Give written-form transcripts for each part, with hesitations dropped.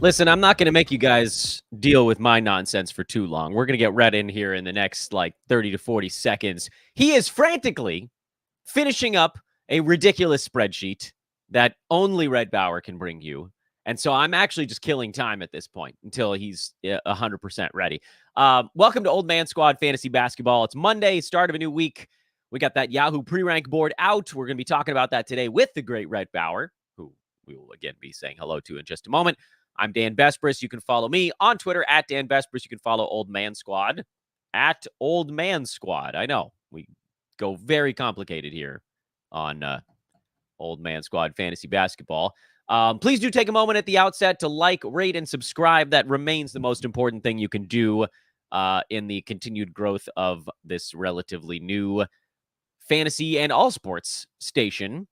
Listen, I'm not going to make you guys deal with my nonsense for too long. We're going to get Rhett in here in the next 30 to 40 seconds. He is frantically finishing up a ridiculous spreadsheet that only Rhett Bauer can bring you. And so I'm actually just killing time at this point until he's 100% ready. Welcome to Old Man Squad Fantasy Basketball. It's Monday, start of a new week. We got that Yahoo Pre-Rank board out. We're going to be talking about that today with the great Rhett Bauer, who we will again be saying hello to in just a moment. I'm Dan Vespris. You can follow me on Twitter at Dan Vespris. You can follow Old Man Squad at Old Man Squad. I know we go very complicated here on Old Man Squad Fantasy Basketball. Please do take a moment at the outset to like, rate, and subscribe. That remains the most important thing you can do in the continued growth of this relatively new fantasy and all sports station.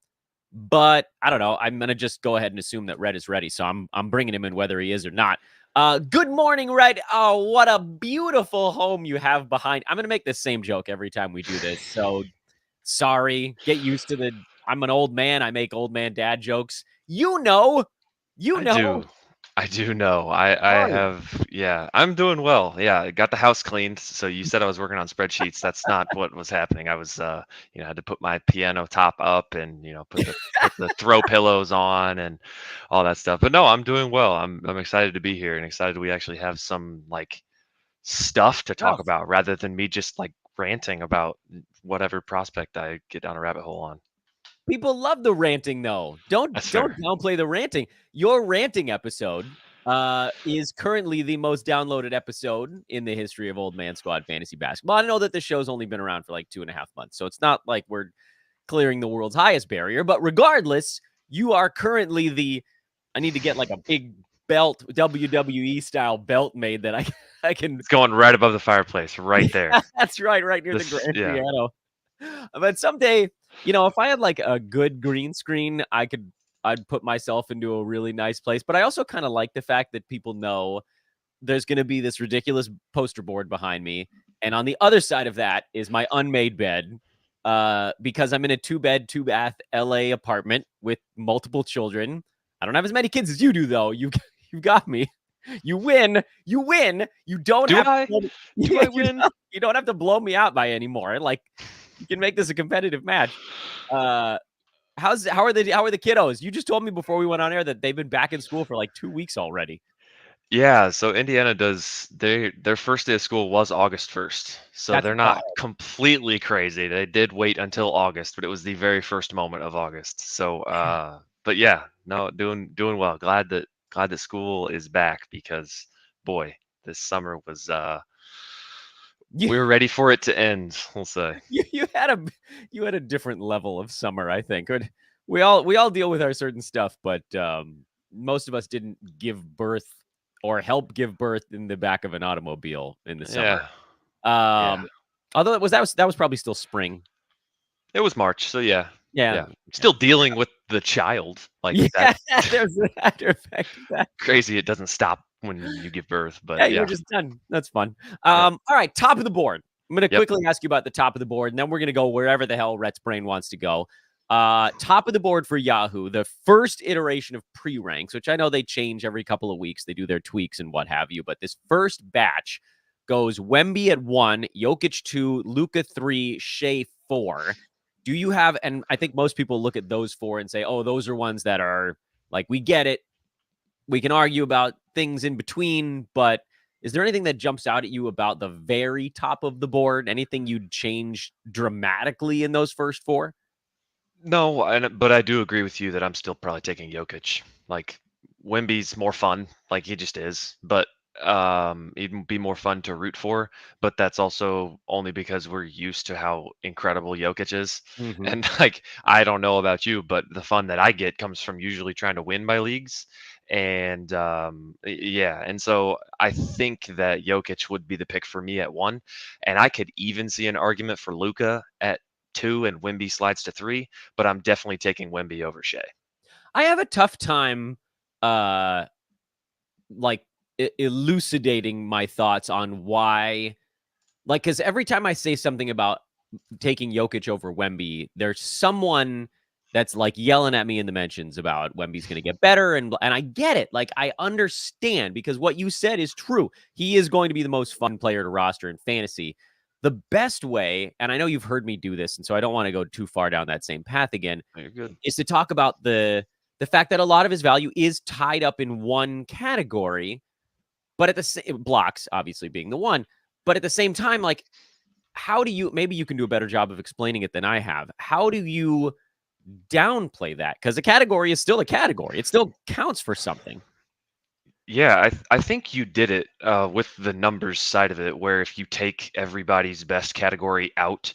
But I don't know. I'm going to just go ahead and assume that Rhett is ready. So I'm bringing him in whether he is or not. Good morning, Rhett. Oh, what a beautiful home you have behind. I'm going to make the same joke every time we do this. So sorry. Get used to I'm an old man. I make old man dad jokes. You know. I do know. I have, yeah, I'm doing well. Yeah, I got the house cleaned. So you said I was working on spreadsheets. That's not what was happening. I was, had to put my piano top up and, put the throw pillows on and all that stuff. But no, I'm doing well. I'm excited to be here and excited we actually have some stuff to talk about rather than me just ranting about whatever prospect I get down a rabbit hole on. People love the ranting, though. Don't downplay the ranting. Your ranting episode is currently the most downloaded episode in the history of Old Man Squad Fantasy Basketball. I know that the show's only been around for 2.5 months, so it's not like we're clearing the world's highest barrier. But regardless, you are currently I need to get a big belt, WWE style belt made that I can. It's going right above the fireplace, right there. That's right near the grand piano. But someday, if I had a good green screen, I'd put myself into a really nice place. But I also kind of like the fact that people know there's going to be this ridiculous poster board behind me. And on the other side of that is my unmade bed, because I'm in a 2-bed, 2-bath LA apartment with multiple children. I don't have as many kids as you do, though. You got me. You win. You win. You don't do have I? to, do I win? You don't have to blow me out by anymore. You can make this a competitive match. How are the kiddos? You just told me before we went on air that they've been back in school for 2 weeks already. Yeah, so Indiana does their first day of school was August 1st. So they're not completely crazy. They did wait until August, but it was the very first moment of August. So but yeah, no, doing well. Glad that school is back because boy, this summer was we were ready for it to end, we'll say. You had a different level of summer, I think. We all deal with our certain stuff, but most of us didn't give birth or help give birth in the back of an automobile in the summer. Although that was probably still spring. It was March, so yeah. Yeah. Still dealing with the child that. There's that effect. Crazy it doesn't stop when you give birth, but you're just done. That's fun. All right, top of the board. I'm going to quickly ask you about the top of the board, and then we're going to go wherever the hell Rhett's brain wants to go. Top of the board for Yahoo, the first iteration of pre-ranks, which I know they change every couple of weeks. They do their tweaks and what have you, but this first batch goes Wemby at 1, Jokic 2, Luka 3, Shea 4. Do you have, and I think most people look at those 4 and say, oh, those are ones that are we get it. We can argue about things in between, but is there anything that jumps out at you about the very top of the board? Anything you'd change dramatically in those first 4? No, but I do agree with you that I'm still probably taking Jokic. Wemby's more fun, he just is, but it'd be more fun to root for, but that's also only because we're used to how incredible Jokic is. Mm-hmm. And I don't know about you, but the fun that I get comes from usually trying to win my leagues. And and so I think that Jokic would be the pick for me at 1, and I could even see an argument for Luka at 2 and Wemby slides to 3, but I'm definitely taking Wemby over Shea. I have a tough time elucidating my thoughts on why, because every time I say something about taking Jokic over Wemby, there's someone that's like yelling at me in the mentions about Wemby's going to get better. And I get it. Like, I understand, because what you said is true. He is going to be the most fun player to roster in fantasy. The best way, and I know you've heard me do this, and so I don't want to go too far down that same path again, You're good. is to talk about the fact that a lot of his value is tied up in one category, but at the same, blocks obviously being the one, but at the same time, like, how do you, maybe you can do a better job of explaining it than I have. How do you downplay that? Because a category is still a category. It still counts for something. Yeah, I think you did it with the numbers side of it, where if you take everybody's best category out,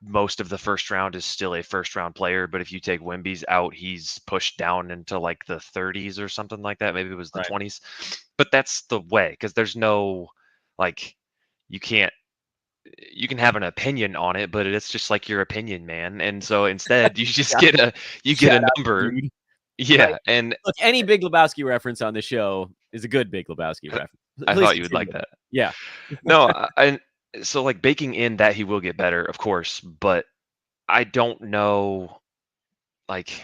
most of the first round is still a first round player. But if you take Wemby's out, he's pushed down into like the 30s or something like that. Maybe it was the Right. 20s. But that's the way, because there's no, like, you can't, you can have an opinion on it, but it's just like your opinion, man. And so instead, you just Yeah. get Shout a out, number. dude. Yeah, Right. and Look, any Big Lebowski reference on the show is a good Big Lebowski reference. I Please thought you would like continue. that. Yeah. No, and so like baking in that he will get better, of course, but I don't know, like,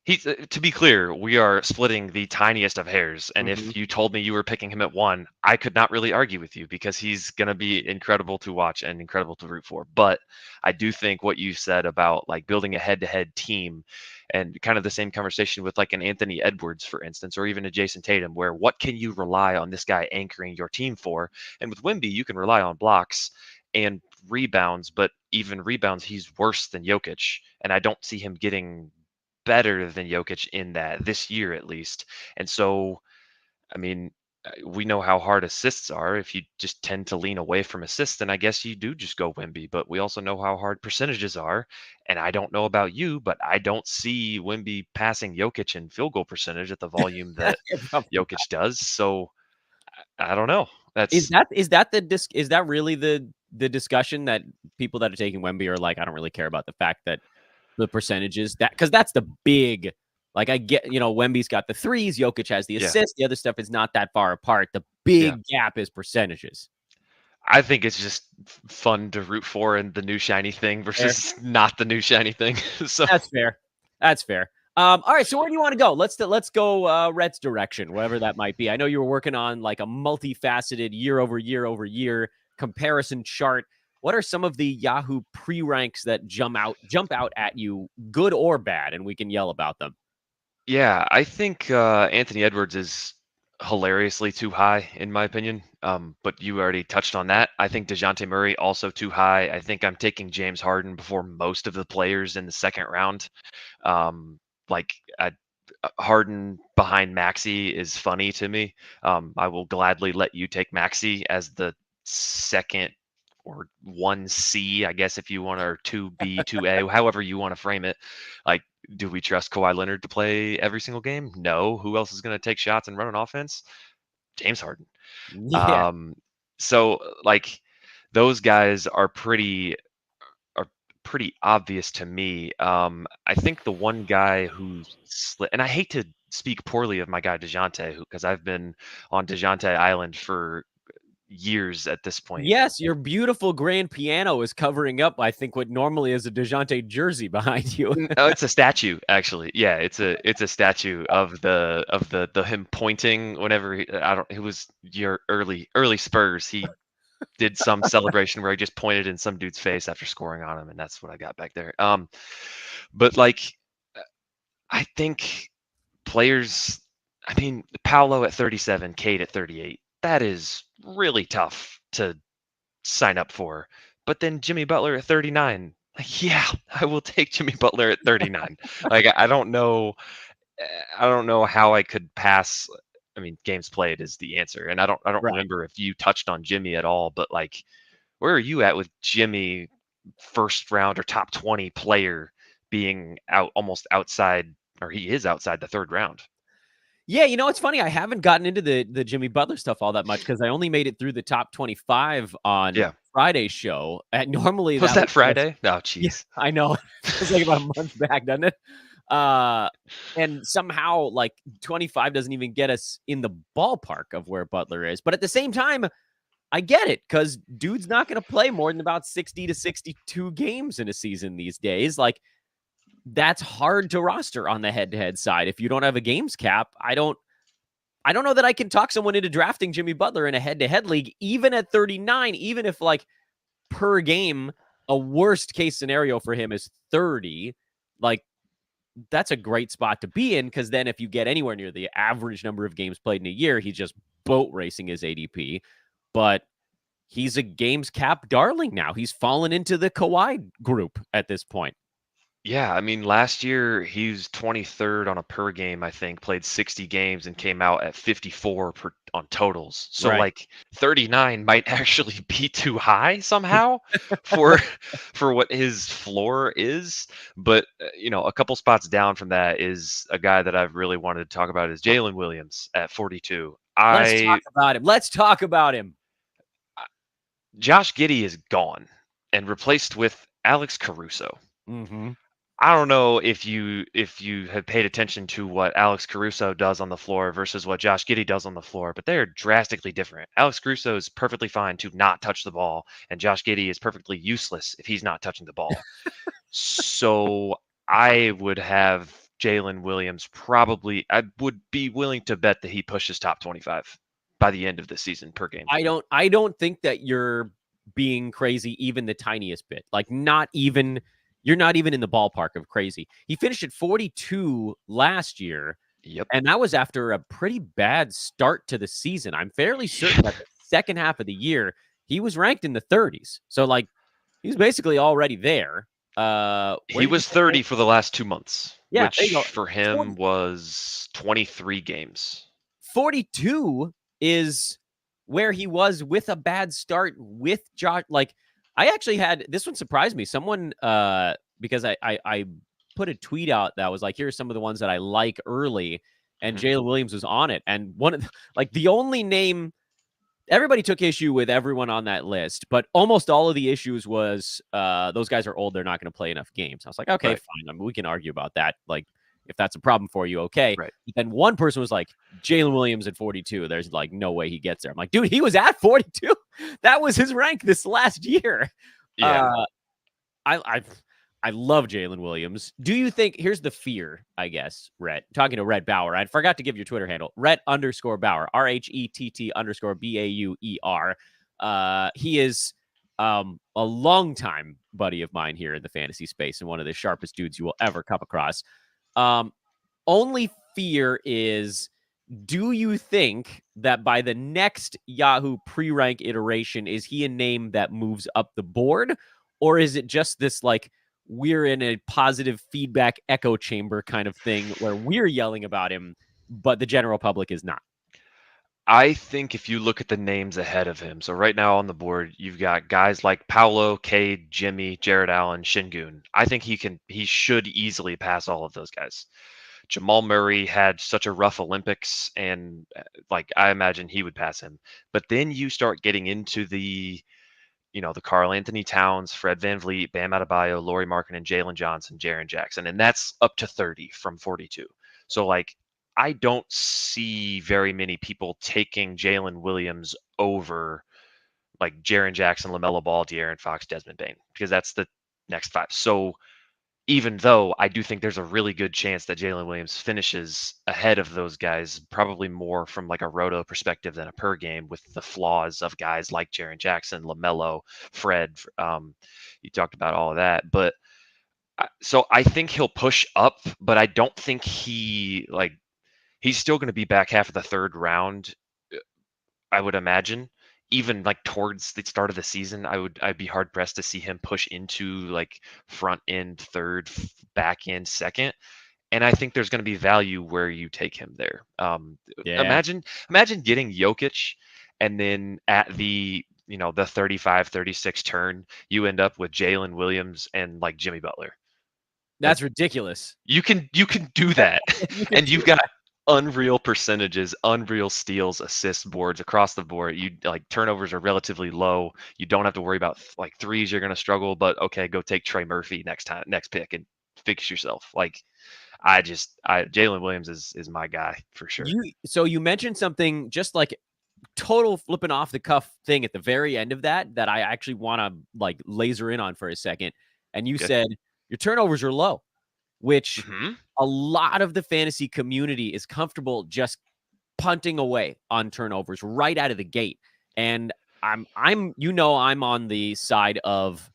he's to be clear, we are splitting the tiniest of hairs, and Mhm. if you told me you were picking him at 1, I could not really argue with you because he's gonna be incredible to watch and incredible to root for. But I do think what you said about like building a head-to-head team, and kind of the same conversation with like an Anthony Edwards, for instance, or even a Jason Tatum, where what can you rely on this guy anchoring your team for? And with Wemby, you can rely on blocks and rebounds, but even rebounds, he's worse than Jokic, and I don't see him getting better than Jokic in that this year at least. And so, I mean, we know how hard assists are. If you just tend to lean away from assists, then I guess you do just go Wemby. But we also know how hard percentages are. And I don't know about you, but I don't see Wemby passing Jokic in field goal percentage at the volume that Probably. Jokic does. So I don't know. Is That's that the is that really the discussion that people that are taking Wemby are like, I don't really care about the fact that the percentages, that, because that's the big, like, I get, Wemby's got the threes, Jokic has the yeah, assists, the other stuff is not that far apart. The yeah. big gap is percentages. I think it's just fun to root for and the new shiny thing Fair. versus not the new shiny thing. So That's fair. That's fair. All right, so where do you want to go? Let's go Rhett's direction, whatever that might be. I know you were working on like a multifaceted year over year over year comparison chart. What are some of the Yahoo pre-ranks that jump out at you, good or bad, and we can yell about them? yeah, I think Anthony Edwards is hilariously too high in my opinion. But you already touched on that. I think DeJounte Murray also too high. I think I'm taking James Harden before most of the players in the second round. Um, like Harden behind Maxi is funny to me. I will gladly let you take Maxi as the second or 1C, I guess, if you want, or 2B, 2A, however you want to frame it. Like, do we trust Kawhi Leonard to play every single game? No. Who else is going to take shots and run an offense? James Harden. Yeah. Um, so like those guys are pretty obvious to me. I think the one guy who's and I hate to speak poorly of my guy DeJounte, because I've been on DeJounte Island for years at this point. Yes, your beautiful grand piano is covering up, I think, what normally is a DeJounte jersey behind you. Oh, it's a statue, actually. Yeah, it's a statue of the him pointing whenever I don't. It was your early Spurs. He did some celebration where he just pointed in some dude's face after scoring on him, and that's what I got back there. But like I think players. I mean, Paolo at 37, Cade at 38. That is really tough to sign up for. But then Jimmy Butler at 39. Like, yeah, I will take Jimmy Butler at 39. Like I don't know I don't know how I could pass. I mean, games played is the answer. And I don't Right. remember if you touched on Jimmy at all, but like where are you at with Jimmy, first round or top 20 player, being out almost outside, or he is outside the third round? Yeah, it's funny. I haven't gotten into the Jimmy Butler stuff all that much because I only made it through the top 25 on Yeah. Friday's show. And normally Was that would that get us. Friday? Oh, Yeah, jeez. I know. It's like about a month back, doesn't it? Uh, and somehow, like, 25 doesn't even get us in the ballpark of where Butler is. But at the same time, I get it, because dude's not going to play more than about 60 to 62 games in a season these days. Like, that's hard to roster on the head-to-head side. If you don't have a games cap, I don't know that I can talk someone into drafting Jimmy Butler in a head-to-head league, even at 39, even if like per game, a worst case scenario for him is 30. Like, that's a great spot to be in, because then if you get anywhere near the average number of games played in a year, he's just boat racing his ADP. But he's a games cap darling now. He's fallen into the Kawhi group at this point. Yeah, I mean, last year he was 23rd on a per game, I think, played 60 games and came out at 54 on totals. So Right. like 39 might actually be too high somehow for for what his floor is. But a couple spots down from that is a guy that I've really wanted to talk about is Jalen Williams at 42. Let's talk about him. Let's talk about him. Josh Giddey is gone and replaced with Alex Caruso. Mm-hmm. I don't know if you have paid attention to what Alex Caruso does on the floor versus what Josh Giddey does on the floor, but they're drastically different. Alex Caruso is perfectly fine to not touch the ball, and Josh Giddey is perfectly useless if he's not touching the ball. So I would have Jalen Williams probably. I would be willing to bet that he pushes top 25 by the end of the season per game. I don't think that you're being crazy even the tiniest bit. Like, you're not even in the ballpark of crazy. He finished at 42 last year. Yep. And that was after a pretty bad start to the season. I'm fairly certain that the second half of the year, he was ranked in the 30s. So, like, he's basically already there. He was 30 for the last 2 months, yeah, which for him was 23 games. 42 is where he was with a bad start with Josh. Like, I actually had this one surprised me. Someone, because I put a tweet out that was like, here's some of the ones that I like early, and Jalen Williams was on it. And one of the only name, everybody took issue with everyone on that list, but almost all of the issues was those guys are old, they're not going to play enough games. I was like, okay, right. fine. I mean, we can argue about that. Like, if that's a problem for you, okay. Right. And one person was like, Jalen Williams at 42. There's like no way he gets there. I'm like, dude, he was at 42. That was his rank this last year. Yeah. I love Jalen Williams. Do you think, here's the fear, I guess, Rhett, talking to Rhett Bauer. I forgot to give your Twitter handle, Rhett_Bauer, RHETT_BAUER. He is a longtime buddy of mine here in the fantasy space and one of the sharpest dudes you will ever come across. Only fear is, do you think that by the next Yahoo pre-rank iteration, is he a name that moves up the board? Or is it just this, like, we're in a positive feedback echo chamber kind of thing where we're yelling about him, but the general public is not? I think if you look at the names ahead of him, so right now on the board, you've got guys like Paolo, Cade, Jimmy, Jared Allen, Şengün. I think he should easily pass all of those guys. Jamal Murray had such a rough Olympics, and I imagine he would pass him. But then you start getting into the Karl Anthony Towns, Fred VanVleet, Bam Adebayo, Lauri Markkanen, Jalen Johnson, Jaren Jackson, and that's up to 30 from 42. So I don't see very many people taking Jalen Williams over Jaren Jackson, LaMelo Ball, De'Aaron Fox, Desmond Bane, because that's the next five. So even though I do think there's a really good chance that Jalen Williams finishes ahead of those guys, probably more from a roto perspective than a per game, with the flaws of guys like Jaren Jackson, LaMelo, Fred. You talked about all of that, but so I think he'll push up, but I don't think he's still going to be back half of the third round, I would imagine. Even towards the start of the season, I'd be hard pressed to see him push into front end third, back end second. And I think there's going to be value where you take him there. Imagine getting Jokic, and then at the the 35, 36 turn, you end up with Jalen Williams and Jimmy Butler. That's ridiculous. You can do that, and you've got unreal percentages, unreal steals, assists, boards across the board. You turnovers are relatively low. You don't have to worry about threes. You're going to struggle, but okay, go take Trey Murphy next pick and fix yourself. Jalen Williams is my guy for sure. So you mentioned something just total flipping off the cuff thing at the very end of that I actually want to laser in on for a second. And you said your turnovers are low. which Mm-hmm. a lot of the fantasy community is comfortable just punting away on turnovers right out of the gate. And I'm I'm on the side of,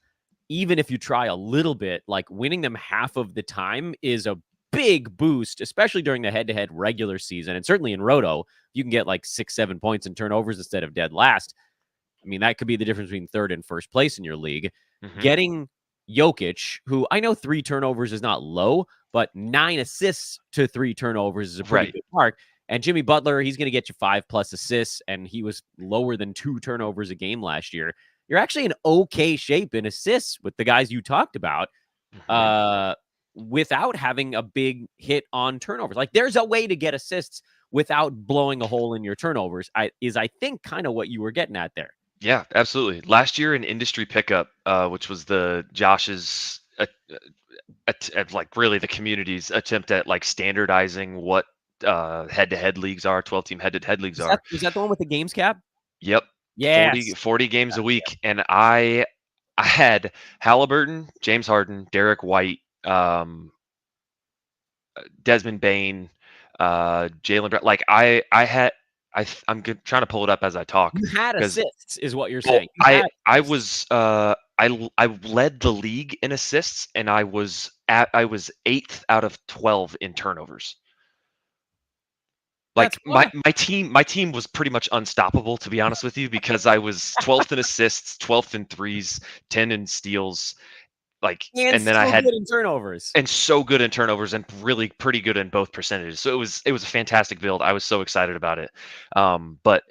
even if you try a little bit, like winning them half of the time is a big boost, especially during the head-to-head regular season. And certainly in Roto, you can get like 6-7 points in turnovers instead of dead last. I mean, that could be the difference between third and first place in your league. Mm-hmm. Getting Jokic, who I know 3 turnovers is not low, but 9 assists to 3 turnovers is a pretty good mark. And Jimmy Butler, he's going to get you 5+ assists, and he was lower than 2 turnovers a game last year. You're actually in okay shape in assists with the guys you talked about, without having a big hit on turnovers. Like, there's a way to get assists without blowing a hole in your turnovers. I think kind of what you were getting at there. Yeah, absolutely. Last year in industry pickup, which was the Josh's like really the community's attempt at like standardizing what head-to-head leagues are, 12-team head-to-head leagues are. Is that the one with the games cap? Yep. Yes. 40 games a week. And I had Halliburton, James Harden, Derek White, Desmond Bain, Jalen Brown. Like I'm trying to pull it up as I talk. You had because assists, is what you're well, saying. You I was I led the league in assists, and I was 8th out of 12 in turnovers. Like my team was pretty much unstoppable, to be honest with you, because I was 12th in assists, 12th in threes, 10 in steals, like, and then I had good in turnovers. and so good in turnovers and really pretty good in both percentages. So it was a fantastic build. I was so excited about it. But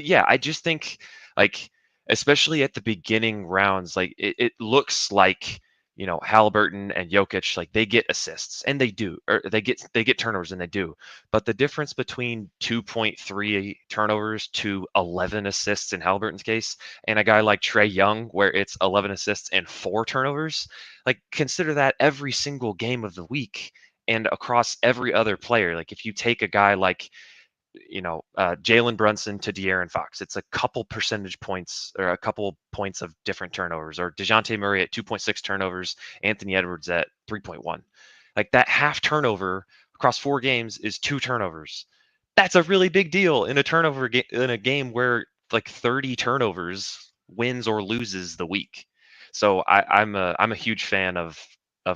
yeah, I just think, like, especially at the beginning rounds, like it looks like, you know, Halliburton and Jokic, like they get assists and they do, or they get turnovers and they do. But the difference between 2.3 turnovers to 11 assists in Halliburton's case, and a guy like Trae Young, where it's 11 assists and 4 turnovers, like consider that every single game of the week and across every other player. Like if you take a guy like, you know, Jalen Brunson to De'Aaron Fox, it's a couple percentage points or a couple points of different turnovers, or DeJounte Murray at 2.6 turnovers, Anthony Edwards at 3.1. Like that half turnover across 4 games is 2 turnovers. That's a really big deal in a turnover in a game where like 30 turnovers wins or loses the week. So I'm a huge fan of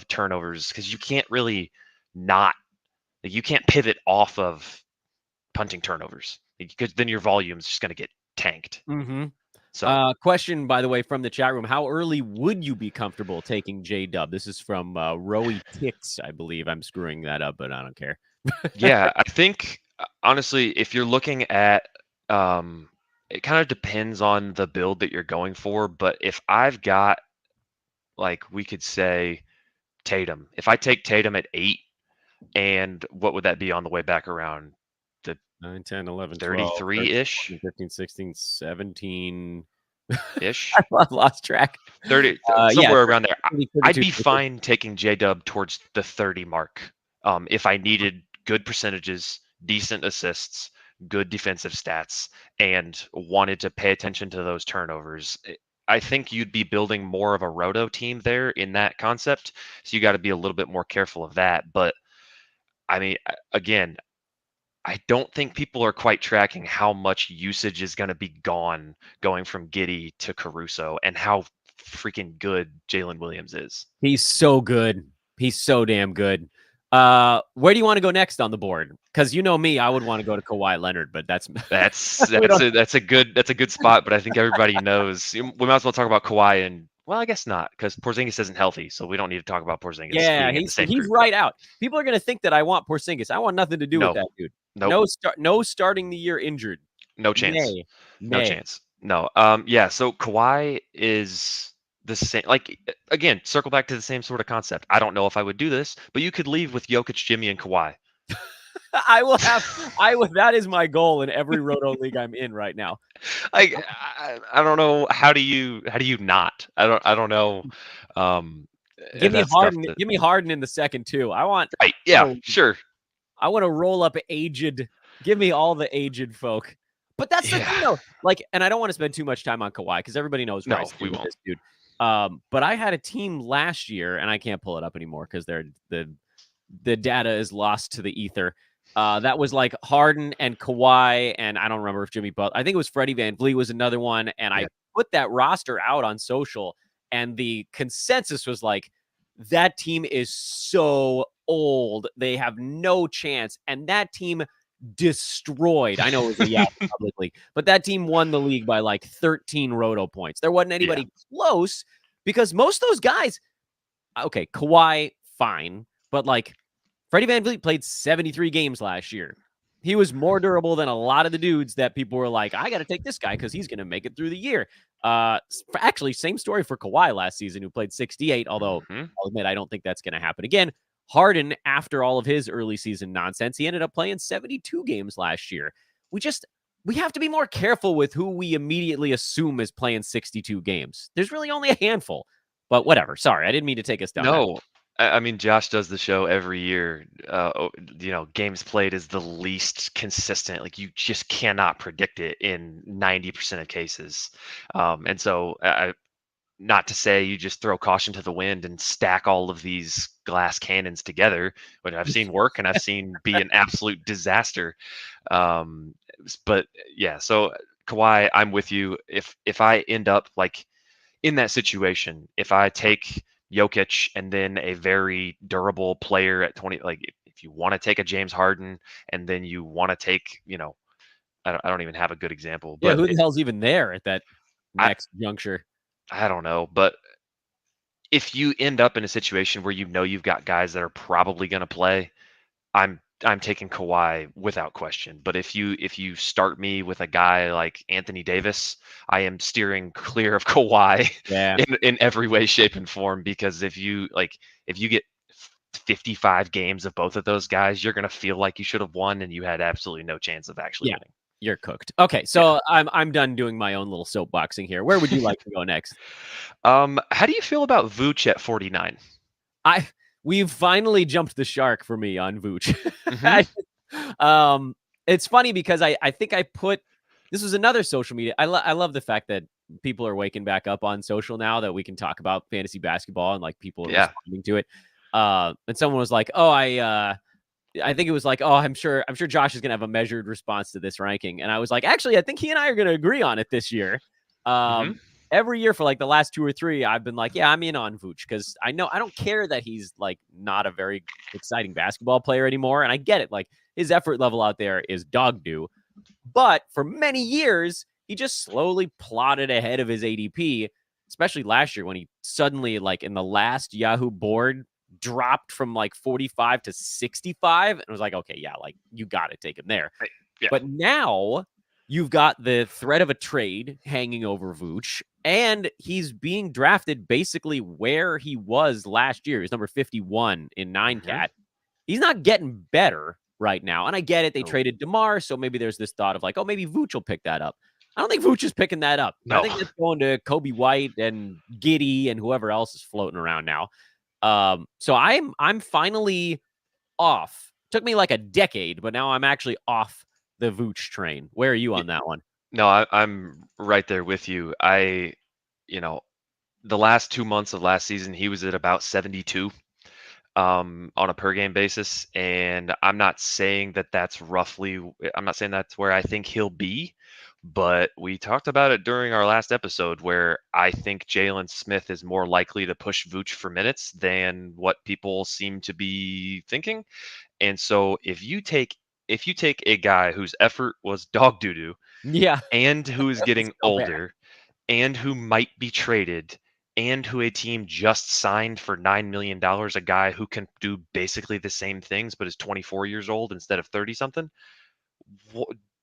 turnovers, because you can't really not, like, you can't pivot off of punting turnovers, because then your volume is just going to get tanked. Mm-hmm. So question, by the way, from the chat room: how early would you be comfortable taking J-Dub? This is from Roey Tix, I believe. I'm screwing that up, but I don't care. yeah, I think honestly, if you're looking at, it kind of depends on the build that you're going for. But if I've got, like, we could say Tatum, if I take Tatum at 8, and what would that be on the way back around? The 9, 10, 11, 12, 33-ish 13, 15, 16, 17 ish. I lost track. 30, Yeah, somewhere around there. 30, I'd 32, be fine taking J-Dub towards the 30 mark, if I needed good percentages, decent assists, good defensive stats, and wanted to pay attention to those turnovers. I think you'd be building more of a roto team there in that concept. So you got to be a little bit more careful of that. But I mean, again, I don't think people are quite tracking how much usage is going to be gone going from Giddey to Caruso, and how freaking good Jalen Williams is. He's so good. He's so damn good. Where do you want to go next on the board? Because you know me, I would want to go to Kawhi Leonard, but that's a good spot. But I think everybody knows we might as well talk about Kawhi, and well, I guess not, because Porzingis isn't healthy, so we don't need to talk about Porzingis. Yeah, being in the same he's group. right out. People are gonna think that I want Porzingis. I want nothing to do with that dude. Nope. No starting the year injured. No chance. No chance. No. Yeah. So Kawhi is the same. Like, again, circle back to the same sort of concept. I don't know if I would do this, but you could leave with Jokic, Jimmy, and Kawhi. That is my goal in every roto league I'm in right now. I don't know, how do you not? I don't know. Give me Harden. Give me Harden in the second too. I want. Right. Yeah. Sure. I want to roll up aged. Give me all the aged folk. But that's the thing, though. Like, and I don't want to spend too much time on Kawhi, because everybody knows where I stand with this dude. But I had a team last year, and I can't pull it up anymore because the the data is lost to the ether. That was like Harden and Kawhi, and I don't remember if Jimmy Butler. I think it was Freddie VanVleet was another one, and I put that roster out on social, and the consensus was like, that team is so old, they have no chance, and that team destroyed. I know it was a Yahoo Public League, but that team won the league by like 13 roto points. There wasn't anybody close because most of those guys, okay, Kawhi, fine, but like Freddie VanVleet played 73 games last year. He was more durable than a lot of the dudes that people were like, I got to take this guy because he's going to make it through the year. Actually, same story for Kawhi last season, who played 68, although I'll admit I don't think that's going to happen again. Harden, after all of his early season nonsense, he ended up playing 72 games last year. We have to be more careful with who we immediately assume is playing 62 games. There's really only a handful, but whatever. Sorry, I didn't mean to take us down. No, I mean, Josh does the show every year. Games played is the least consistent. Like, you just cannot predict it in 90% of cases. And so, not to say you just throw caution to the wind and stack all of these glass cannons together, which I've seen work and I've seen be an absolute disaster. But yeah, so Kawhi, I'm with you. If I end up like in that situation, if I take Jokic and then a very durable player at 20, like if you want to take a James Harden and then you want to take, I don't even have a good example, but who the hell's even there at that next juncture? I don't know, but if you end up in a situation where you've got guys that are probably going to play, I'm taking Kawhi without question. But if you start me with a guy like Anthony Davis, I am steering clear of Kawhi in every way, shape, and form. Because if you get 55 games of both of those guys, you're gonna feel like you should have won, and you had absolutely no chance of actually winning. You're cooked. Okay, so I'm done doing my own little soapboxing here. Where would you like to go next? How do you feel about Vooch at 49? We've finally jumped the shark for me on Vooch. It's funny because I think I put, this was another social media. I love the fact that people are waking back up on social now, that we can talk about fantasy basketball and like people are responding to it. And someone was like, oh, I think it was like, oh, I'm sure Josh is going to have a measured response to this ranking. And I was like, actually, I think he and I are going to agree on it this year. Every year for like the last 2 or 3, I've been like, yeah, I'm in on Vooch because I don't care that he's like not a very exciting basketball player anymore. And I get it. Like, his effort level out there is dog doo. But for many years, he just slowly plodded ahead of his ADP, especially last year when he suddenly, like in the last Yahoo board, dropped from like 45 to 65. And it was like, okay, yeah, like you got to take him there. Yeah. But now you've got the threat of a trade hanging over Vooch, and he's being drafted basically where he was last year. He's number 51 in 9-cat. He's not getting better right now. And I get it. They traded DeMar, so maybe there's this thought of like, oh, maybe Vooch will pick that up. I don't think Vooch is picking that up. No. I think it's going to Kobe White and Giddey and whoever else is floating around now. So I'm finally off. Took me like a decade, but now I'm actually off the Vooch train. Where are you on that one? No, I'm right there with you. The last 2 months of last season, he was at about 72 on a per game basis. And I'm not saying that's where I think he'll be, but we talked about it during our last episode where I think Jalen Smith is more likely to push Vooch for minutes than what people seem to be thinking. And so if you take a guy whose effort was dog doo-doo, and who is getting older, and who might be traded, and who a team just signed for $9 million, a guy who can do basically the same things but is 24 years old instead of 30-something,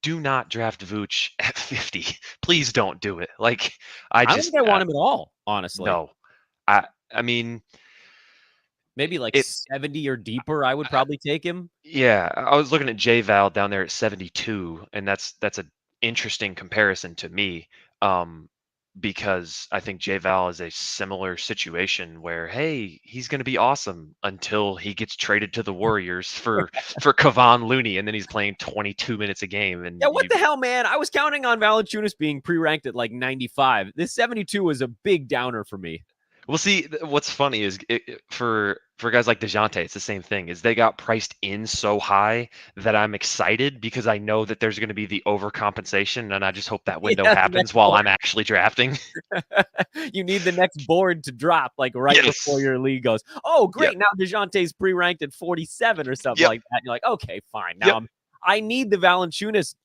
do not draft Vooch at 50. Please don't do it. Like, I don't think I want him at all, honestly. No. I mean, maybe like 70 or deeper, I would probably take him. Yeah, I was looking at J-Val down there at 72, and that's an interesting comparison to me, because I think J-Val is a similar situation where, hey, he's going to be awesome until he gets traded to the Warriors for Kevon Looney, and then he's playing 22 minutes a game. And what the hell, man? I was counting on Valanciunas being pre-ranked at like 95. This 72 was a big downer for me. Well, see, what's funny is for for guys like DeJounte, it's the same thing. Is they got priced in so high that I'm excited because I know that there's going to be the overcompensation, and I just hope that window Yeah, the happens next while board. I'm actually drafting. You need the next board to drop like right before Yes. your league goes. Oh, Yep. great! Now DeJounte's pre-ranked at 47 or something Yep. like that. And you're like, okay, fine. Now Yep. I need the Valanciunas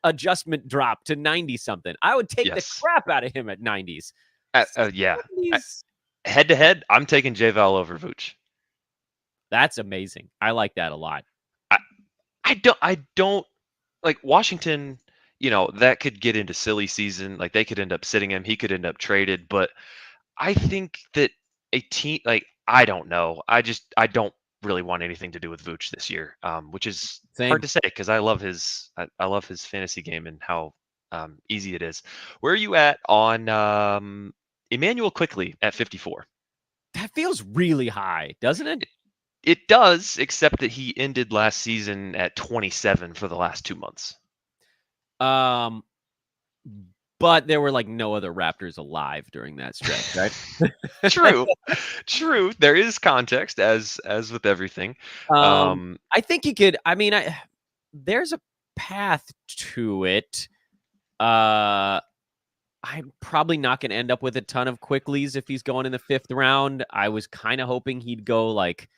adjustment drop to 90 something. I would take the Yes. crap out of him at 90s. Yeah. 70s. Head to head, I'm taking J-Val over Vooch. That's amazing. I like that a lot. I don't like Washington, that could get into silly season. Like they could end up sitting him, he could end up traded, but I think that a team like I don't know. I don't really want anything to do with Vooch this year, which is hard Same. to say because I love his fantasy game and how easy it is. Where are you at on Emmanuel Quickly at 54? That feels really high, doesn't it? It does, except that he ended last season at 27 for the last 2 months. Um, but there were like no other Raptors alive during that stretch, right? True. True. There is context as with everything. I think he could. I mean, there's a path to it. I'm probably not going to end up with a ton of Quicklies if he's going in the 5th round. I was kind of hoping he'd go like.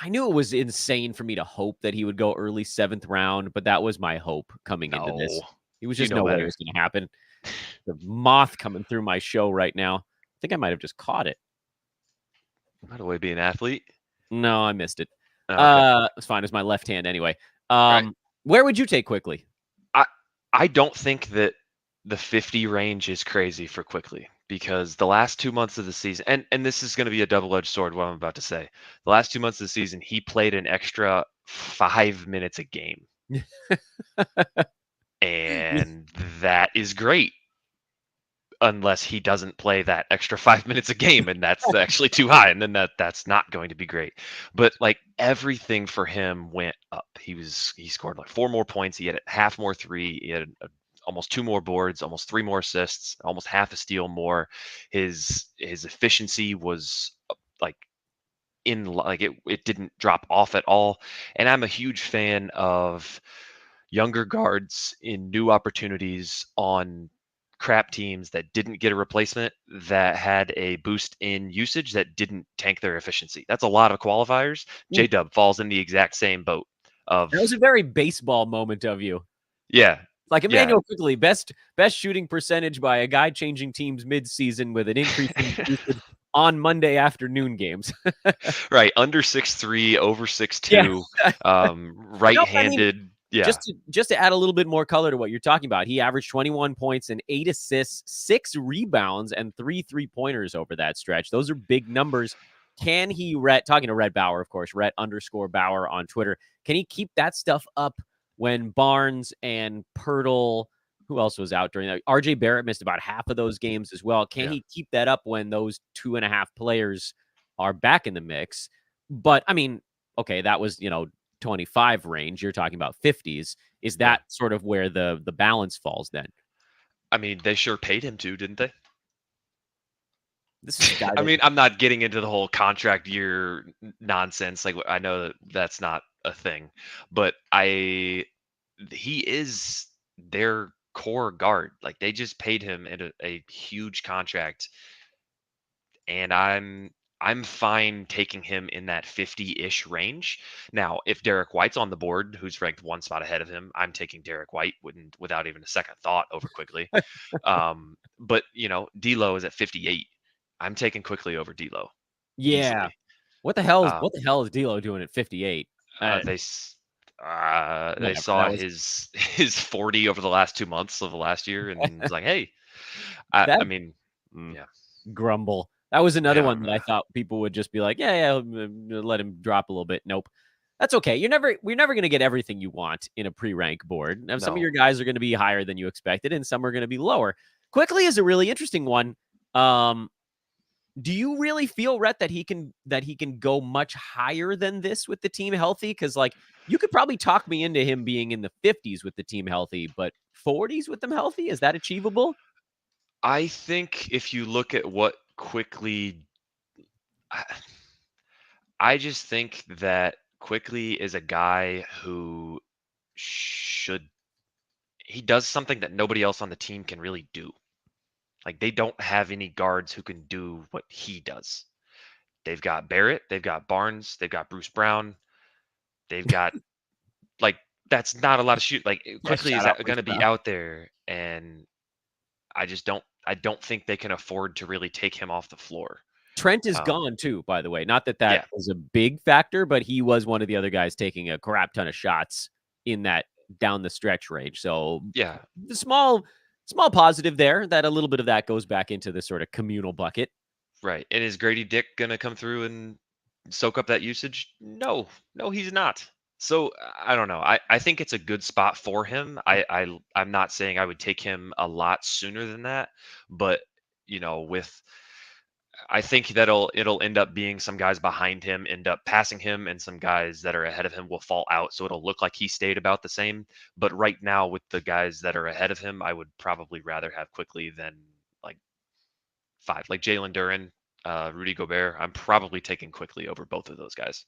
I knew it was insane for me to hope that he would go early 7th round, but that was my hope coming into this. No. It was You just know no way it better. was going to happen. The moth coming through my show right now. I think I might have just caught it. By the way, be an athlete. No, I missed it. Oh, okay. It's fine. It's my left hand anyway. Right. Where would you take Quickly? I don't think that the 50 range is crazy for Quickly because the last 2 months of the season, and this is going to be a double-edged sword, what I'm about to say. The last 2 months of the season, he played an extra 5 minutes a game. And that is great unless he doesn't play that extra 5 minutes a game, and that's actually too high, and then that's not going to be great. But like everything for him went up. He scored like 4 more points. He had half more three. He had almost 2 more boards, almost 3 more assists, almost half a steal more. His efficiency was like it didn't drop off at all. And I'm a huge fan of younger guards in new opportunities on crap teams that didn't get a replacement that had a boost in usage that didn't tank their efficiency. That's a lot of qualifiers. Mm. J-Dub falls in the exact same boat of That was a very baseball moment of you. yeah. Like Yeah. Emmanuel Quickly, best shooting percentage by a guy changing teams mid-season with an increase in usage on Monday afternoon games. Right. Under 6'3", over 6'2", right-handed. Yeah. Just to add a little bit more color to what you're talking about, he averaged 21 points and 8 assists, 6 rebounds, and 3 3-pointers over that stretch. Those are big numbers. Can he, talking to Rhett Bauer, of course, Rhett_Bauer on Twitter, can he keep that stuff up when Barnes and Pirtle, who else was out during that? RJ Barrett missed about half of those games as well. Can he keep that up when those 2.5 players are back in the mix? But I mean, okay, that was, 25 range. You're talking about 50s. Is that sort of where the balance falls then? I mean, they sure paid him to, didn't they? This is I mean, I'm not getting into the whole contract year nonsense. Like, I know that that's not a thing, but he is their core guard. Like, they just paid him a huge contract, and I'm fine taking him in that 50-ish range. Now, if Derek White's on the board, who's ranked 1 spot ahead of him, I'm taking Derek White without even a second thought over Quickly. But D'Lo is at 58. I'm taking Quickly over D'Lo. Yeah. Easily. What the hell is D'Lo doing at 58? They saw his 40 over the last 2 months of the last year, and it's like, hey, I mean, yeah. Grumble. That was another one that I thought people would just be like, yeah, let him drop a little bit. Nope. That's okay. We're never going to get everything you want in a pre-rank board. Now, some of your guys are going to be higher than you expected, and some are going to be lower. Quickly is a really interesting one. Do you really feel, Rhett, that he can go much higher than this with the team healthy? Because like you could probably talk me into him being in the 50s with the team healthy, but 40s with them healthy, is that achievable? I think if you look at what Quickly, I just think that Quickly is a guy who should he does something that nobody else on the team can really do. Like they don't have any guards who can do what he does. They've got Barrett, they've got Barnes, they've got Bruce Brown, they've got like that's not a lot of shoot. Like Yeah, Quickly is shout out going Bruce to be Brown. out there, and I don't think they can afford to really take him off the floor. Trent is Um, gone too, by the way. Not that that yeah, was a big factor, but he was one of the other guys taking a crap ton of shots in that down the stretch range. So yeah, the small positive there that a little bit of that goes back into the sort of communal bucket. right. And is Grady Dick going to come through and soak up that usage? No, no, he's not. So I don't know. I think it's a good spot for him. I'm not saying I would take him a lot sooner than that, but with I think it'll end up being some guys behind him end up passing him, and some guys that are ahead of him will fall out. So it'll look like he stayed about the same. But right now, with the guys that are ahead of him, I would probably rather have Quickly than like five, like Jalen Duren, Rudy Gobert. I'm probably taking Quickly over both of those guys.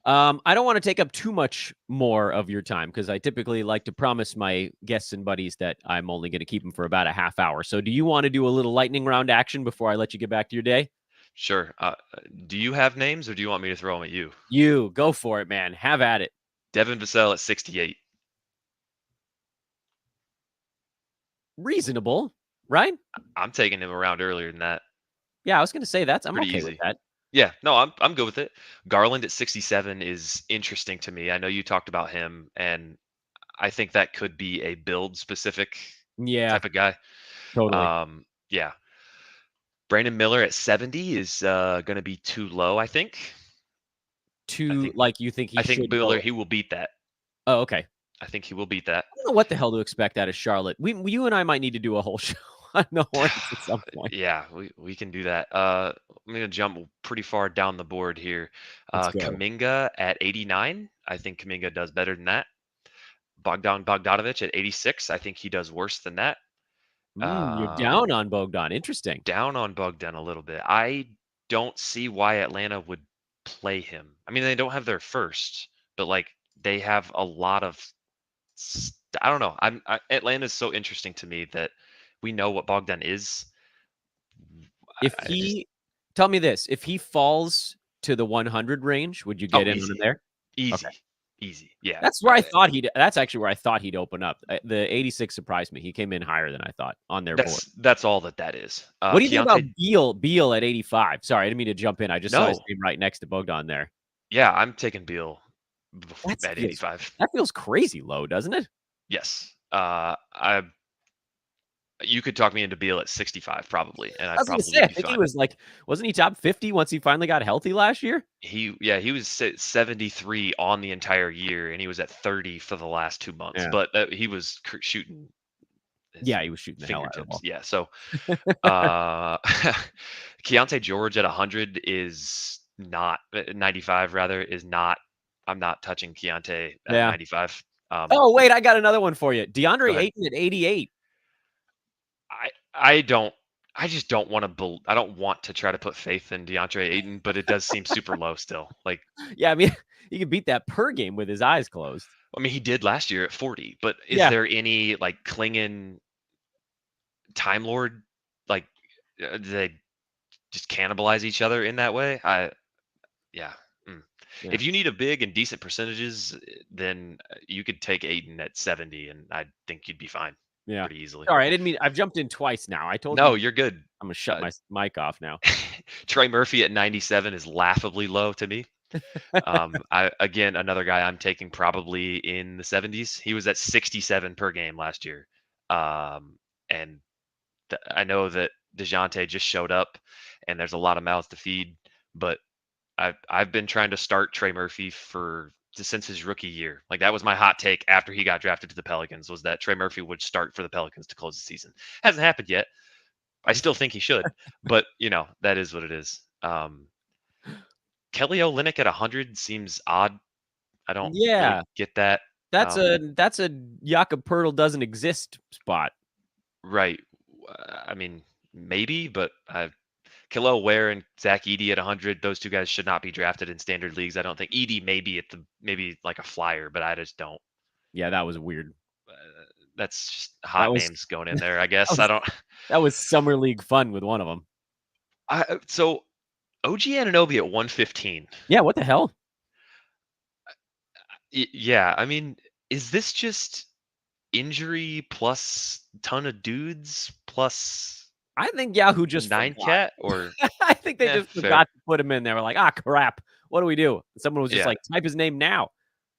I don't want to take up too much more of your time because I typically like to promise my guests and buddies that I'm only going to keep them for about a half hour. So, do you want to do a little lightning round action before I let you get back to your day? Sure. Do you have names, or do you want me to throw them at you? You go for it, man. Have at it. Devin Vassell at 68. Reasonable, right? I'm taking him around earlier than that. Yeah, I was going to say I'm Pretty okay with easy. that. Yeah, no, I'm good with it. Garland at 67 is interesting to me. I know you talked about him, and I think that could be a build specific Yeah, type of guy. totally. Yeah. Brandon Miller at 70 is going to be too low, I think. I To think like, you think he I think should Miller go? he will beat that. Oh, okay. I think he will beat that. I don't know what the hell to expect out of Charlotte. You and I might need to do a whole show on the Hornets at some point. Yeah, we can do that. I'm gonna jump pretty far down the board here. Let's go. Kaminga at 89. I think Kaminga does better than that. Bogdanovich at 86. I think he does worse than that. You're down Um, on Bogdan. Interesting. Down on Bogdan a little bit. I don't see why Atlanta would play him. I mean, they don't have their first, but like they have a lot of. I don't know. Atlanta is so interesting to me that we know what Bogdan is. If I just he, tell me this, if he falls to the 100 range, would you get Oh, in on him easy, there? Okay. easy, easy. Yeah, That's where I thought that's actually where I thought he'd open up. The 86 surprised me. He came in higher than I thought on their board. that's all that is. What do you think about Keontae, Beal at 85? Sorry, I didn't mean to jump in. I just saw his no, name right next to Bogdan there. yeah, I'm taking Beal That at feels 85. that feels crazy low, doesn't it? Yes, I you could talk me into Beal at 65 probably, and I I'd was gonna probably say, I be think he fine. was like, wasn't he top 50 once he finally got healthy last year? He was 73 on the entire year, and he was at 30 for the last 2 months. Yeah. But he was shooting his Yeah, he was shooting the hell out of the fingertips. ball. Yeah. So uh, Keontae George at 100 is not 95 rather is not. I'm not touching Keontae at Yeah. 95. Oh, wait, I got another one for you. Go DeAndre ahead. Ayton at 88. I don't. I just don't want to. I don't want to try to put faith in DeAndre Ayton, but it does seem super low still. Like, Yeah, I mean, he could beat that per game with his eyes closed. I mean, he did last year at 40, but is Yeah. there any like clinging Time Lord? Like, do they just cannibalize each other in that way? Yeah. Mm. Yeah. If you need a big and decent percentages, then you could take Ayton at 70, and I think you'd be fine Yeah. pretty easily. Sorry, I didn't mean I've jumped in twice now. I told you No, you're good. I'm gonna shut my mic off now. Trey Murphy at 97 is laughably low to me. Again, another guy I'm taking probably in the 70s. He was at 67 per game last year. And I know that DeJounte just showed up and there's a lot of mouths to feed, but I've been trying to start Trey Murphy since his rookie year. Like that was my hot take after he got drafted to the Pelicans was that Trey Murphy would start for the Pelicans to close the season. Hasn't happened yet. I still think he should, but that is what it is. Kelly Olynyk at 100 seems odd. I don't really Yeah. get that. That's a Jakob Pertl doesn't exist spot. Right. I mean, maybe, but Khalil Ware and Zach Edey at 100. Those two guys should not be drafted in standard leagues. I don't think Edey may be maybe like a flyer, but I just don't. Yeah, that was weird. That's just hot names going in there, I guess. That was summer league fun with one of them. So OG Anunoby at 115. Yeah, what the hell? Yeah, I mean, is this just injury plus ton of dudes plus I think Yahoo just 9cat or I think they just fair. forgot to put him in there. We're like, crap. What do we do? Someone was just like, type his name now.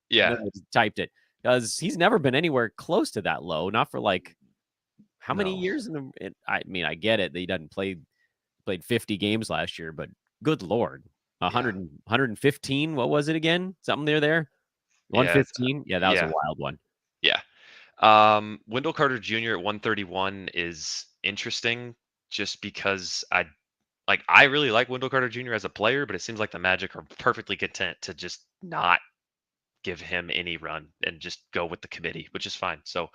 Yeah. And then I typed it because he's never been anywhere close to that low. Not for like how many years? I mean, I get it that he doesn't played 50 games last year, but good Lord, 115. What was it again? Something there. 115. Yeah, that was a wild one. Yeah. Wendell Carter Jr. at 131 is interesting just because I really like Wendell Carter Jr. as a player, but it seems like the Magic are perfectly content to just not give him any run and just go with the committee, which is fine. So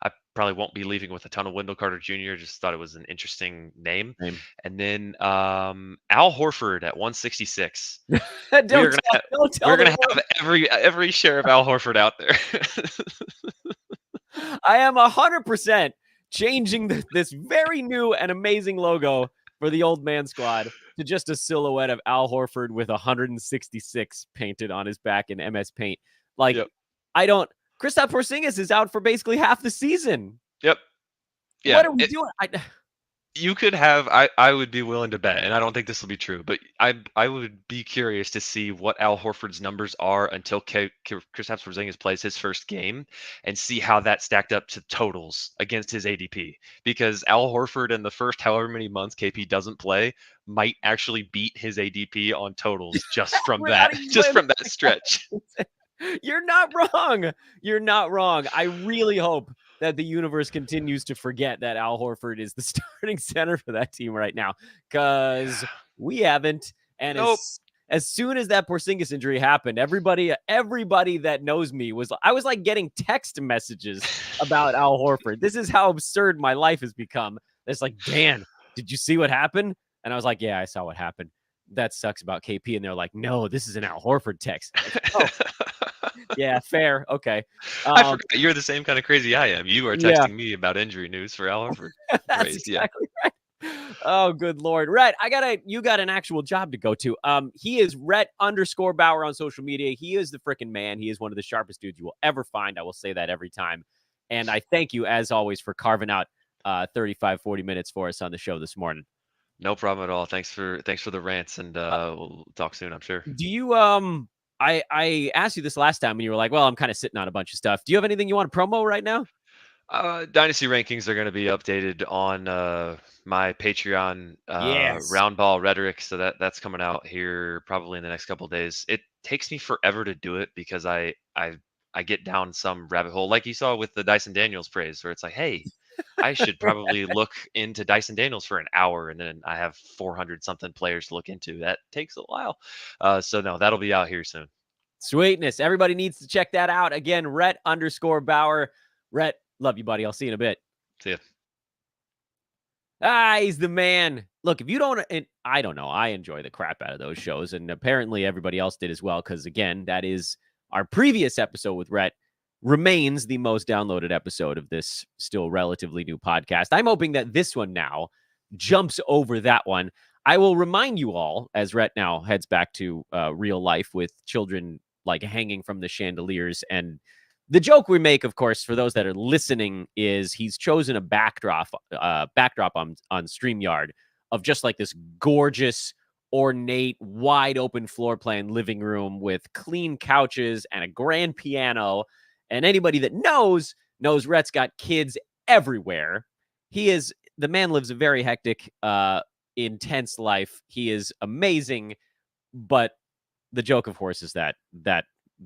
I probably won't be leaving with a ton of Wendell Carter Jr. Just thought it was an interesting name. And then Al Horford at 166. We're gonna have every share of Al Horford out there. I am 100% changing this very new and amazing logo for the old man squad to just a silhouette of Al Horford with 166 painted on his back in MS Paint. Like, Kristaps Porzingis is out for basically half the season. Yep. Yeah. What are we doing? You could have, I would be willing to bet, and I don't think this will be true, but I would be curious to see what Al Horford's numbers are until Kristaps Porzingis plays his first game and see how that stacked up to totals against his ADP. Because Al Horford in the first however many months KP doesn't play might actually beat his ADP on totals just from from that stretch. You're not wrong. You're not wrong. I really hope that the universe continues to forget that Al Horford is the starting center for that team right now, because we haven't. And as soon as that Porzingis injury happened, everybody that knows me I was like getting text messages about Al Horford. This is how absurd my life has become. It's like, Dan, did you see what happened? And I was like, yeah, I saw what happened. That sucks about KP. And they're like, no, this is an Al Horford text. Oh. Yeah, fair. Okay. I forgot you're the same kind of crazy I am. You are texting me about injury news for Al Horford. That's exactly right. Oh, good Lord. Rhett, you got an actual job to go to. He is Rhett_Bauer on social media. He is the freaking man. He is one of the sharpest dudes you will ever find. I will say that every time. And I thank you, as always, for carving out 35, 40 minutes for us on the show this morning. No problem at all. Thanks for the rants, and we'll talk soon, I'm sure. Do you I asked you this last time and you were like, well, I'm kind of sitting on a bunch of stuff. Do you have anything you want to promo right now? Dynasty rankings are going to be updated on my Patreon, Round Ball Rhetoric. So that's coming out here probably in the next couple of days. It takes me forever to do it because I get down some rabbit hole, like you saw with the Dyson Daniels praise, where it's like, hey, I should probably look into Dyson Daniels for an hour, and then I have 400 something players to look into. That takes a while. So no, that'll be out here soon. Sweetness. Everybody needs to check that out. Again, Rhett_Bauer. Rhett, love you, buddy. I'll see you in a bit. See ya. He's the man. Look, if you don't, and I don't know, I enjoy the crap out of those shows, and apparently everybody else did as well, because again, that is our previous episode with Rhett. Remains the most downloaded episode of this still relatively new podcast. I'm hoping that this one now jumps over that one. I will remind you all, as Rhett now heads back to real life with children like hanging from the chandeliers. And the joke we make, of course, for those that are listening, is he's chosen a backdrop on StreamYard of just like this gorgeous, ornate, wide open floor plan living room with clean couches and a grand piano. And anybody that knows Rhett's got kids everywhere. The man lives a very hectic, intense life. He is amazing, but the joke, of course, is that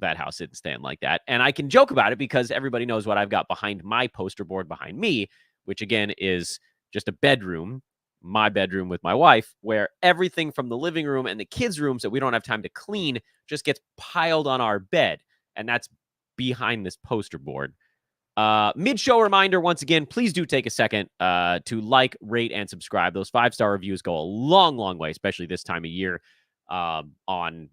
house didn't stand like that. And I can joke about it because everybody knows what I've got behind my poster board behind me, which again is just a bedroom, my bedroom with my wife, where everything from the living room and the kids' rooms that we don't have time to clean just gets piled on our bed. And that's behind this poster board. Mid-show reminder, once again, please do take a second to like, rate, and subscribe. Those 5-star reviews go a long, long way, especially this time of year on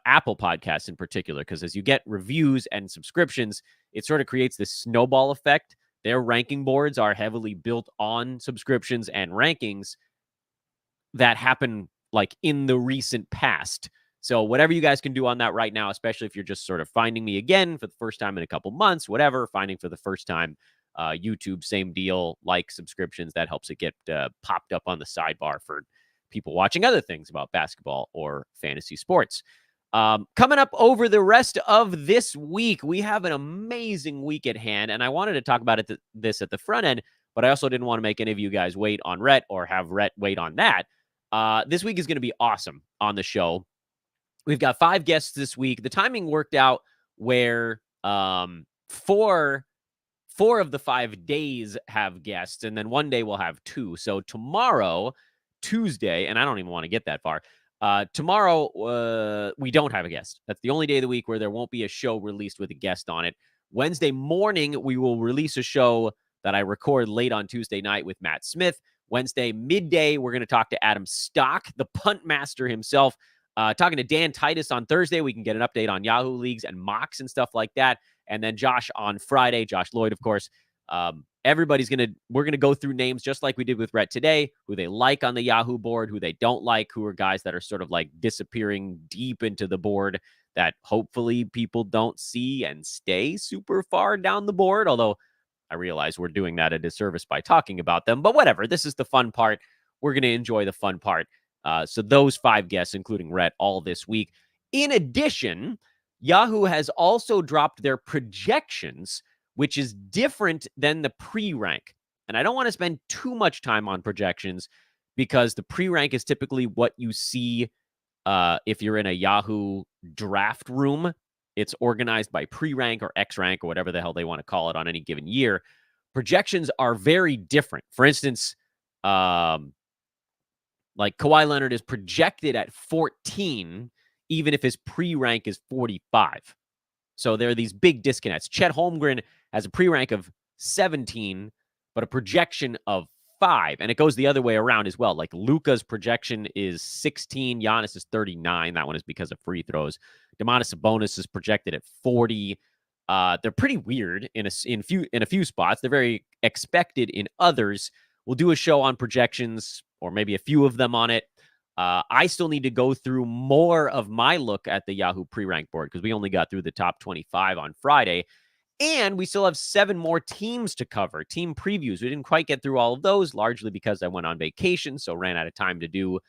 Apple Podcasts in particular, because as you get reviews and subscriptions, it sort of creates this snowball effect. Their ranking boards are heavily built on subscriptions and rankings that happen like in the recent past. So whatever you guys can do on that right now, especially if you're just sort of finding me again for the first time in a couple months, whatever, finding for the first time, YouTube, same deal, like subscriptions, that helps it get popped up on the sidebar for people watching other things about basketball or fantasy sports. Coming up over the rest of this week, we have an amazing week at hand, and I wanted to talk about this at the front end, but I also didn't want to make any of you guys wait on Rhett or have Rhett wait on that. This week is going to be awesome on the show. We've got 5 guests this week. The timing worked out where 4 of the 5 days have guests, and then one day we'll have 2. So tomorrow, Tuesday, and I don't even want to get that far. Tomorrow, we don't have a guest. That's the only day of the week where there won't be a show released with a guest on it. Wednesday morning, we will release a show that I record late on Tuesday night with Matt Smith. Wednesday midday, we're going to talk to Adam Stock, the punt master himself. Talking to Dan Titus on Thursday, we can get an update on Yahoo leagues and mocks and stuff like that. And then Josh on Friday, Josh Lloyd, of course. We're going to go through names just like we did with Rhett today, who they like on the Yahoo board, who they don't like, who are guys that are sort of like disappearing deep into the board that hopefully people don't see and stay super far down the board. Although I realize we're doing that a disservice by talking about them, but whatever. This is the fun part. We're going to enjoy the fun part. So those 5 guests, including Rhett, all this week. In addition, Yahoo has also dropped their projections, which is different than the pre-rank. And I don't want to spend too much time on projections because the pre-rank is typically what you see if you're in a Yahoo draft room. It's organized by pre-rank or X-rank or whatever the hell they want to call it on any given year. Projections are very different. For instance, like Kawhi Leonard is projected at 14, even if his pre-rank is 45. So there are these big disconnects. Chet Holmgren has a pre-rank of 17, but a projection of 5. And it goes the other way around as well. Like Luka's projection is 16. Giannis is 39. That one is because of free throws. Domantas Sabonis is projected at 40. They're pretty weird in a few spots. They're very expected in others. We'll do a show on projections, or maybe a few of them on it. I still need to go through more of my look at the Yahoo pre-rank board because we only got through the top 25 on Friday. And we still have 7 more teams to cover, team previews. We didn't quite get through all of those, largely because I went on vacation, so ran out of time to do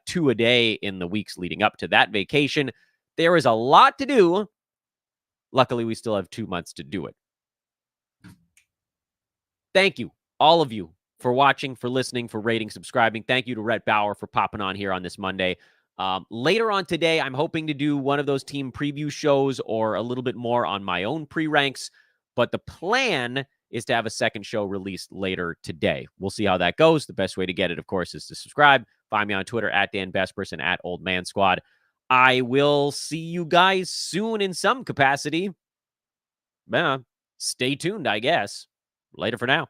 2 a day in the weeks leading up to that vacation. There is a lot to do. Luckily, we still have 2 months to do it. Thank you, all of you, for watching, for listening, for rating, subscribing. Thank you to Rhett Bauer for popping on here on this Monday. Later on today, I'm hoping to do one of those team preview shows or a little bit more on my own pre-ranks. But the plan is to have a second show released later today. We'll see how that goes. The best way to get it, of course, is to subscribe. Find me on Twitter at Dan Besperson, at Old Man Squad. I will see you guys soon in some capacity. Stay tuned, I guess. Later for now.